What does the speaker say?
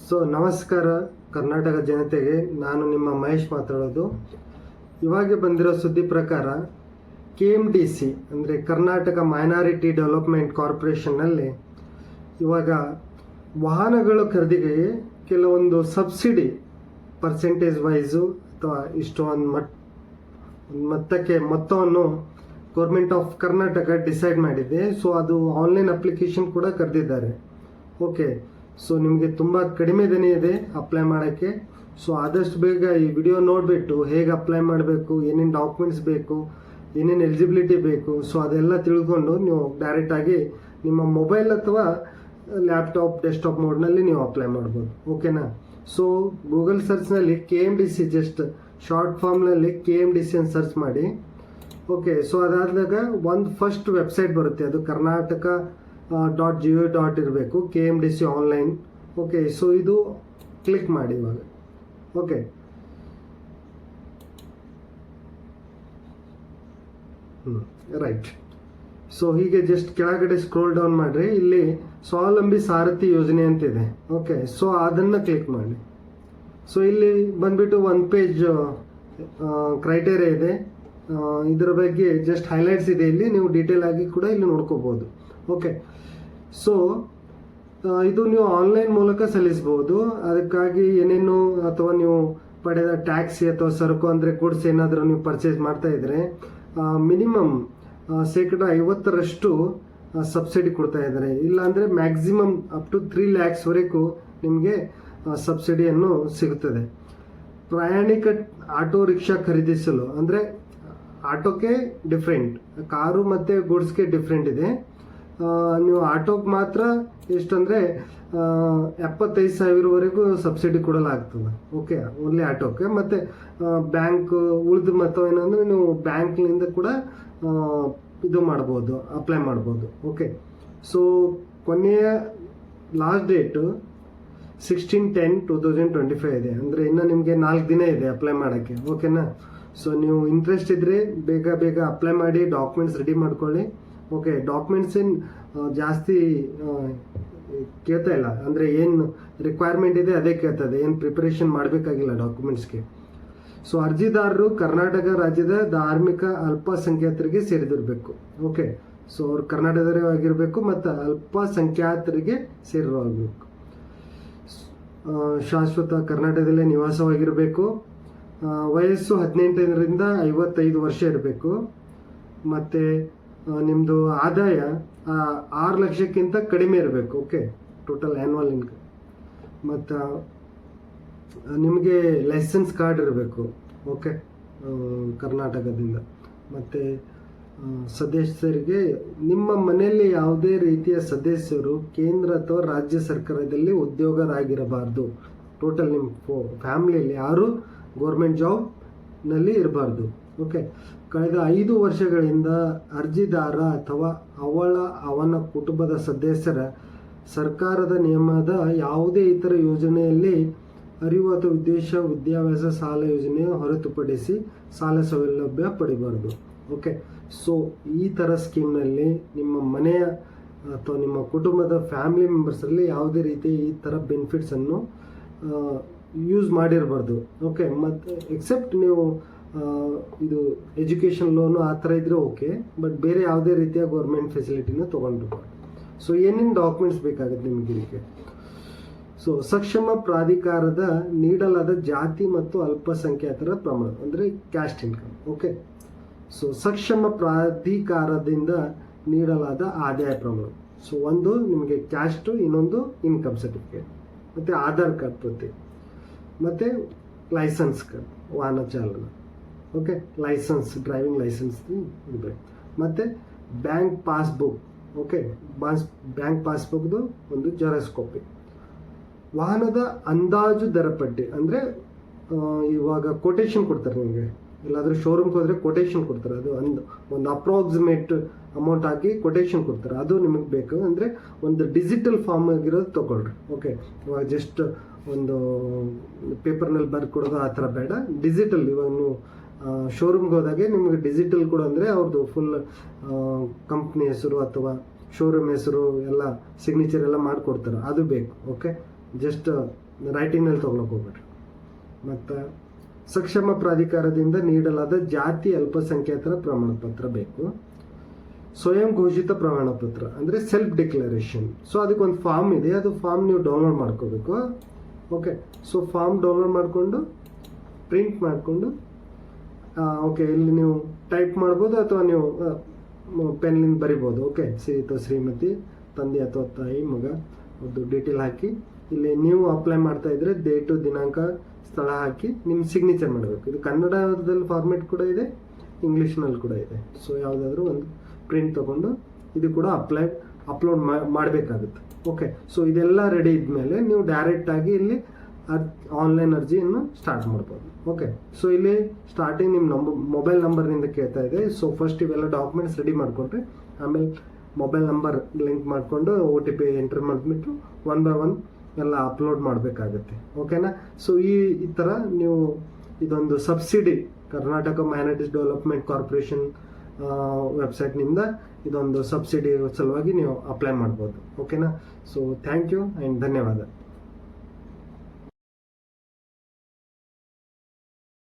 ನಮಸ್ಕಾರ ಕರ್ನಾಟಕ ಜನತೆಗೆ. ನಾನು ನಿಮ್ಮ ಮಹೇಶ್ ಮಾತಾಡೋದು. ಇವಾಗ ಬಂದಿರೋ ಸುದ್ದಿ ಪ್ರಕಾರ KMDC ಅಂದರೆ ಕರ್ನಾಟಕ ಮೈನಾರಿಟಿ ಡೆವಲಪ್ಮೆಂಟ್ ಕಾರ್ಪೊರೇಷನ್ನಲ್ಲಿ ಇವಾಗ ವಾಹನಗಳ ಖರೀದಿಗೆ ಕೆಲವೊಂದು ಸಬ್ಸಿಡಿ ಪರ್ಸೆಂಟೇಜ್ ವೈಸು ಅಥವಾ ಇಷ್ಟೊಂದು ಮೊತ್ತವನ್ನು ಗೌರ್ಮೆಂಟ್ ಆಫ್ ಕರ್ನಾಟಕ ಡಿಸೈಡ್ ಮಾಡಿದೆ. ಸೊ ಅದು ಆನ್ಲೈನ್ ಅಪ್ಲಿಕೇಶನ್ ಕೂಡ ಕರೆದಿದ್ದಾರೆ. ಓಕೆ, ಸೊ ನಿಮಗೆ ತುಂಬ ಕಡಿಮೆ ದಿನ ಇದೆ ಅಪ್ಲೈ ಮಾಡೋಕ್ಕೆ. ಸೊ ಆದಷ್ಟು ಬೇಗ ಈ ವಿಡಿಯೋ ನೋಡಿಬಿಟ್ಟು ಹೇಗೆ ಅಪ್ಲೈ ಮಾಡಬೇಕು, ಏನೇನು ಡಾಕ್ಯುಮೆಂಟ್ಸ್ ಬೇಕು, ಏನೇನು ಎಲಿಜಿಬಿಲಿಟಿ ಬೇಕು, ಸೊ ಅದೆಲ್ಲ ತಿಳ್ಕೊಂಡು ನೀವು ಡೈರೆಕ್ಟಾಗಿ ನಿಮ್ಮ ಮೊಬೈಲ್ ಅಥವಾ ಲ್ಯಾಪ್ಟಾಪ್ ಡೆಸ್ಕ್ಟಾಪ್ ಮೋಡ್ನಲ್ಲಿ ನೀವು ಅಪ್ಲೈ ಮಾಡ್ಬೋದು. ಓಕೆನಾ? ಸೊ ಗೂಗಲ್ ಸರ್ಚ್ನಲ್ಲಿ KMDC ಜಸ್ಟ್ ಶಾರ್ಟ್ ಫಾರ್ಮ್ನಲ್ಲಿ KMDC ಅಂತ ಸರ್ಚ್ ಮಾಡಿ. ಓಕೆ, ಸೊ ಅದಾದಾಗ ಒಂದು ಫಸ್ಟ್ ವೆಬ್ಸೈಟ್ ಬರುತ್ತೆ, ಅದು karnataka.gov. ಇರಬೇಕು, KMDC ಆನ್ಲೈನ್. ಓಕೆ, ಸೊ ಇದು ಕ್ಲಿಕ್ ಮಾಡಿ ಇವಾಗ. Okay, right. ಸೊ ಹೀಗೆ ಜಸ್ಟ್ ಕೆಳಗಡೆ ಸ್ಕ್ರೋಲ್ ಡೌನ್ ಮಾಡಿರಿ. ಇಲ್ಲಿ ಸ್ವಾವಲಂಬಿ ಸಾರಥಿ ಯೋಜನೆ ಅಂತಿದೆ. ಓಕೆ, ಸೊ ಅದನ್ನು ಕ್ಲಿಕ್ ಮಾಡಿ. ಸೊ ಇಲ್ಲಿ ಬಂದ್ಬಿಟ್ಟು ಒಂದು ಪೇಜ್ ಕ್ರೈಟೇರಿಯಾ ಇದೆ. ಇದರ ಬಗ್ಗೆ ಜಸ್ಟ್ ಹೈಲೈಟ್ಸ್ ಇದೆ. ಇಲ್ಲಿ ನೀವು ಡೀಟೇಲ್ ಆಗಿ ಕೂಡ ಇಲ್ಲಿ ನೋಡ್ಕೋಬಹುದು. ಓಕೆ, ಸೊ ಇದು ನೀವು ಆನ್ಲೈನ್ ಮೂಲಕ ಸಲ್ಲಿಸಬಹುದು. ಅದಕ್ಕಾಗಿ ಏನೇನು ಅಥವಾ ನೀವು ಪಡೆದ ಟ್ಯಾಕ್ಸಿ ಅಥವಾ ಸರಕು ಅಂದರೆ ಗುಡ್ಸ್ ಏನಾದರೂ ನೀವು ಪರ್ಚೇಸ್ ಮಾಡ್ತಾ ಇದ್ರೆ ಮಿನಿಮಮ್ 50% ಸಬ್ಸಿಡಿ ಕೊಡ್ತಾ ಇದ್ದಾರೆ. ಇಲ್ಲಾಂದರೆ ಮ್ಯಾಕ್ಸಿಮಮ್ ಅಪ್ ಟು 3 lakhsವರೆಗೂ ನಿಮಗೆ ಸಬ್ಸಿಡಿಯನ್ನು ಸಿಗುತ್ತದೆ. ಪ್ರಯಾಣಿಕ ಆಟೋ ರಿಕ್ಷಾ ಖರೀದಿಸಲು ಅಂದರೆ ಆಟೋಕ್ಕೆ ಡಿಫ್ರೆಂಟ್, ಕಾರು ಮತ್ತು ಗುಡ್ಸ್ಗೆ ಡಿಫ್ರೆಂಟ್ ಇದೆ. ನೀವು ಆಟೋಗೆ ಮಾತ್ರ ಎಷ್ಟಂದರೆ 75,000ವರೆಗೂ ಸಬ್ಸಿಡಿ ಕೊಡಲಾಗ್ತದೆ. ಓಕೆ, ಓನ್ಲಿ ಆಟೋಕ್ಕೆ. ಮತ್ತು ಬ್ಯಾಂಕ್ ಉಳಿದ ಮತ್ತು ಏನಂದರೆ ನೀವು ಬ್ಯಾಂಕ್ನಿಂದ ಕೂಡ ಇದು ಮಾಡ್ಬೋದು, ಅಪ್ಲೈ ಮಾಡ್ಬೋದು. ಓಕೆ, ಸೊ ಕೊನೆಯ ಲಾಸ್ಟ್ ಡೇಟು 16/10/2025 ಇದೆ. ಅಂದರೆ ಇನ್ನು ನಿಮಗೆ 4 ದಿನ ಇದೆ ಅಪ್ಲೈ ಮಾಡೋಕ್ಕೆ. ಓಕೆನಾ? ಸೊ ನೀವು ಇಂಟ್ರೆಸ್ಟ್ ಇದ್ದರೆ ಬೇಗ ಅಪ್ಲೈ ಮಾಡಿ, ಡಾಕ್ಯುಮೆಂಟ್ಸ್ ರೆಡಿ ಮಾಡ್ಕೊಳ್ಳಿ. ಓಕೆ, ಡಾಕ್ಯುಮೆಂಟ್ಸ್ ಏನು ಜಾಸ್ತಿ ಕೇಳ್ತಾ ಇಲ್ಲ, ಅಂದರೆ ಏನು ರಿಕ್ವೈರ್ಮೆಂಟ್ ಇದೆ ಅದೇ ಕೇಳ್ತದೆ, ಏನು ಪ್ರಿಪರೇಷನ್ ಮಾಡಬೇಕಾಗಿಲ್ಲ ಡಾಕ್ಯುಮೆಂಟ್ಸ್ಗೆ. ಸೊ ಅರ್ಜಿದಾರರು ಕರ್ನಾಟಕ ರಾಜ್ಯದ ಧಾರ್ಮಿಕ ಅಲ್ಪಸಂಖ್ಯಾತರಿಗೆ ಸೇರಿದಿರಬೇಕು. ಓಕೆ, ಸೊ ಅವ್ರು ಕರ್ನಾಟಕದವರೇ ಆಗಿರಬೇಕು ಮತ್ತು ಅಲ್ಪಸಂಖ್ಯಾತರಿಗೆ ಸೇರಿರಬೇಕು. ಶಾಶ್ವತ ಕರ್ನಾಟಕದಲ್ಲೇ ನಿವಾಸವಾಗಿರಬೇಕು. ವಯಸ್ಸು 18ರಿಂದ 55 ವರ್ಷ ಇರಬೇಕು. ಮತ್ತು ನಿಮ್ಮದು ಆದಾಯ 6 ಲಕ್ಷಕ್ಕಿಂತ ಕಡಿಮೆ ಇರಬೇಕು. Okay, total annual income. ಮತ್ತು ನಿಮಗೆ ಲೈಸೆನ್ಸ್ ಕಾರ್ಡ್ ಇರಬೇಕು. ಓಕೆ, ಕರ್ನಾಟಕದಿಂದ. ಮತ್ತು ಸದಸ್ಯರಿಗೆ ನಿಮ್ಮ ಮನೆಯಲ್ಲಿ ಯಾವುದೇ ರೀತಿಯ ಸದಸ್ಯರು ಕೇಂದ್ರ ಅಥವಾ ರಾಜ್ಯ ಸರ್ಕಾರದಲ್ಲಿ ಉದ್ಯೋಗರಾಗಿರಬಾರ್ದು. ಟೋಟಲ್ ನಿಮ್ಮ ಫ್ಯಾಮಿಲಿಯಲ್ಲಿ ಯಾರು ಗೌರ್ಮೆಂಟ್ ಜಾಬ್ನಲ್ಲಿ ಇರಬಾರ್ದು. ಓಕೆ, ಕಳೆದ 5 ವರ್ಷಗಳಿಂದ ಅರ್ಜಿದಾರ ಅಥವಾ ಅವನ ಕುಟುಂಬದ ಸದಸ್ಯರ ಸರ್ಕಾರದ ನಿಯಮದ ಯಾವುದೇ ಇತರ ಯೋಜನೆಯಲ್ಲಿ ಅರಿವು ಅಥವಾ ಉದ್ದೇಶ ವಿದ್ಯಾಭ್ಯಾಸ ಸಾಲ ಯೋಜನೆ ಹೊರತುಪಡಿಸಿ ಸಾಲ ಸೌಲಭ್ಯ ಪಡಿಬಾರ್ದು. ಓಕೆ, ಸೊ ಈ ಥರ ಸ್ಕೀಮ್ನಲ್ಲಿ ನಿಮ್ಮ ಮನೆಯ ಅಥವಾ ನಿಮ್ಮ ಕುಟುಂಬದ ಫ್ಯಾಮಿಲಿ ಮೆಂಬರ್ಸಲ್ಲಿ ಯಾವುದೇ ರೀತಿ ಈ ಥರ ಬೆನಿಫಿಟ್ಸನ್ನು ಯೂಸ್ ಮಾಡಿರಬಾರ್ದು. ಓಕೆ, ಮತ್ತು ಎಕ್ಸೆಪ್ಟ್ ನೀವು ಇದು ಎಜುಕೇಷನ್ ಲೋನು ಆ ಥರ ಇದ್ದರೆ ಓಕೆ, ಬಟ್ ಬೇರೆ ಯಾವುದೇ ರೀತಿಯ ಗೌರ್ಮೆಂಟ್ ಫೆಸಿಲಿಟಿನ ತೊಗೊಂಡಿರ್ಬಾರ್ದು. ಸೊ ಏನೇನು ಡಾಕ್ಯುಮೆಂಟ್ಸ್ ಬೇಕಾಗುತ್ತೆ ನಿಮಗೆ ಇದಕ್ಕೆ? ಸೊ ಸಕ್ಷಮ ಪ್ರಾಧಿಕಾರದ ನೀಡಲಾದ ಜಾತಿ ಮತ್ತು ಅಲ್ಪಸಂಖ್ಯಾತರ ಪ್ರಮಾಣ ಅಂದರೆ ಕ್ಯಾಸ್ಟ್ ಇನ್ಕಮ್. ಓಕೆ, ಸೊ ಸಕ್ಷಮ ಪ್ರಾಧಿಕಾರದಿಂದ ನೀಡಲಾದ ಆದಾಯ ಪ್ರಮಾಣ. ಸೊ ಒಂದು ನಿಮಗೆ ಕ್ಯಾಸ್ಟು, ಇನ್ನೊಂದು ಇನ್ಕಮ್ ಸರ್ಟಿಫಿಕೇಟ್, ಮತ್ತು ಆಧಾರ್ ಕಾರ್ಡ್ ಪ್ರತಿ, ಮತ್ತು ಲೈಸೆನ್ಸ್ ಕಾರ್ಡ್, ವಾಹನ ಚಾಲನ. ಓಕೆ, ಲೈಸೆನ್ಸ್, ಡ್ರೈವಿಂಗ್ ಲೈಸೆನ್ಸ್ ಇರಬೇಕು. ಮತ್ತು ಬ್ಯಾಂಕ್ ಪಾಸ್ಬುಕ್. ಓಕೆ, ಬ್ಯಾಂಕ್ ಪಾಸ್ಬುಕ್ದು ಒಂದು ಜೆರಾಕ್ಸ್ ಕಾಪಿ. ವಾಹನದ ಅಂದಾಜು ದರ ಪಟ್ಟಿ ಅಂದರೆ ಇವಾಗ ಕೊಟೇಶನ್ ಕೊಡ್ತಾರೆ ನಿಮಗೆ. ಎಲ್ಲಾದರೂ ಶೋರೂಮ್ಗೆ ಹೋದರೆ ಕೊಟೇಶನ್ ಕೊಡ್ತಾರೆ, ಅದು ಒಂದು ಅಪ್ರಾಕ್ಸಿಮೇಟ್ ಅಮೌಂಟ್ ಹಾಕಿ ಕೊಟೇಶನ್ ಕೊಡ್ತಾರೆ, ಅದು ನಿಮಗೆ ಬೇಕು. ಅಂದರೆ ಒಂದು ಡಿಜಿಟಲ್ ಫಾರ್ಮ್ ಆಗಿರೋದು ತೊಗೊಳ್ರಿ. ಓಕೆ, ಇವಾಗ ಜಸ್ಟ್ ಒಂದು ಪೇಪರ್ನಲ್ಲಿ ಬರ್ಕೊಡೋದು ಆ ಥರ ಬೇಡ, ಡಿಜಿಟಲ್. ಇವಾಗ ನೀವು ಶೋರೂಮ್ಗೆ ಹೋದಾಗೆ ನಿಮಗೆ ಡಿಜಿಟಲ್ ಕೂಡ ಅಂದರೆ ಅವ್ರದ್ದು ಫುಲ್ ಕಂಪ್ನಿ ಹೆಸರು ಅಥವಾ ಶೋರೂಮ್ ಹೆಸರು ಎಲ್ಲ ಸಿಗ್ನೇಚರ್ ಎಲ್ಲ ಮಾಡಿಕೊಡ್ತಾರೆ, ಅದು ಬೇಕು. ಓಕೆ, ಜಸ್ಟ್ ರೈಟಿಂಗ್ನಲ್ಲಿ ತೊಗೊಳಕ್ಕೆ ಹೋಗ್ಬೇಡ್ರಿ. ಮತ್ತು ಸಕ್ಷಮ ಪ್ರಾಧಿಕಾರದಿಂದ ನೀಡಲಾದ ಜಾತಿ ಅಲ್ಪಸಂಖ್ಯಾತರ ಪ್ರಮಾಣ ಪತ್ರ ಬೇಕು. ಸ್ವಯಂ ಘೋಷಿತ ಪ್ರಮಾಣ ಪತ್ರ ಅಂದರೆ ಸೆಲ್ಫ್ ಡಿಕ್ಲರೇಷನ್. ಸೊ ಅದಕ್ಕೊಂದು ಫಾರ್ಮ್ ಇದೆ, ಅದು ಫಾರ್ಮ್ ನೀವು ಡೌನ್ಲೋಡ್ ಮಾಡ್ಕೋಬೇಕು. ಓಕೆ, ಸೊ ಫಾರ್ಮ್ ಡೌನ್ಲೋಡ್ ಮಾಡಿಕೊಂಡು ಪ್ರಿಂಟ್ ಮಾಡಿಕೊಂಡು ಓಕೆ, ಇಲ್ಲಿ ನೀವು ಟೈಪ್ ಮಾಡ್ಬೋದು ಅಥವಾ ನೀವು ಪೆನ್ನಿಂದ ಬರಿಬೋದು. ಓಕೆ, ಶ್ರೀ ಅಥವಾ ಶ್ರೀಮತಿ, ತಂದೆ ಅಥವಾ ತಾಯಿ, ಮಗ ಅದು ಡೀಟೇಲ್ ಹಾಕಿ ಇಲ್ಲಿ ನೀವು ಅಪ್ಲೈ ಮಾಡ್ತಾ ಇದ್ರೆ ಡೇಟು, ದಿನಾಂಕ, ಸ್ಥಳ ಹಾಕಿ ನಿಮ್ಮ ಸಿಗ್ನೇಚರ್ ಮಾಡಬೇಕು. ಇದು ಕನ್ನಡದಲ್ಲಿ ಫಾರ್ಮೆಟ್ ಕೂಡ ಇದೆ, ಇಂಗ್ಲೀಷ್ನಲ್ಲಿ ಕೂಡ ಇದೆ. ಸೊ ಯಾವುದಾದ್ರೂ ಒಂದು ಪ್ರಿಂಟ್ ತೊಗೊಂಡು ಇದು ಕೂಡ ಅಪ್ಲೋಡ್ ಮಾಡಬೇಕಾಗುತ್ತೆ. ಓಕೆ, ಸೊ ಇದೆಲ್ಲ ರೆಡಿ ಇದ್ಮೇಲೆ ನೀವು ಡೈರೆಕ್ಟಾಗಿ ಇಲ್ಲಿ ಆನ್ಲೈನ್ ಅರ್ಜಿಯನ್ನು ಸ್ಟಾರ್ಟ್ ಮಾಡ್ಬೋದು. ಓಕೆ, ಸೊ ಇಲ್ಲಿ ಸ್ಟಾರ್ಟಿಂಗ್ ನಿಮ್ಮ ಮೊಬೈಲ್ ನಂಬರ್ನಿಂದ ಕೇಳ್ತಾ ಇದೆ. ಸೊ ಫಸ್ಟ್ ಇವೆಲ್ಲ ಡಾಕ್ಯುಮೆಂಟ್ಸ್ ರೆಡಿ ಮಾಡಿಕೊಂಡ್ರೆ ಆಮೇಲೆ ಮೊಬೈಲ್ ನಂಬರ್ ಲಿಂಕ್ ಮಾಡಿಕೊಂಡು OTP ಎಂಟ್ರ್ ಮಾಡಿಬಿಟ್ಟು 1 by 1 ಎಲ್ಲ ಅಪ್ಲೋಡ್ ಮಾಡಬೇಕಾಗುತ್ತೆ. ಓಕೆನಾ? ಸೊ ಈ ಥರ ನೀವು ಇದೊಂದು subsidy Karnataka minorities development corporation ವೆಬ್ಸೈಟ್ನಿಂದ ಇದೊಂದು ಸಬ್ಸಿಡಿ ಸಲುವಾಗಿ ನೀವು ಅಪ್ಲೈ ಮಾಡ್ಬೋದು. ಓಕೆನಾ? ಸೊ ಥ್ಯಾಂಕ್ ಯು ಆ್ಯಂಡ್ ಧನ್ಯವಾದ.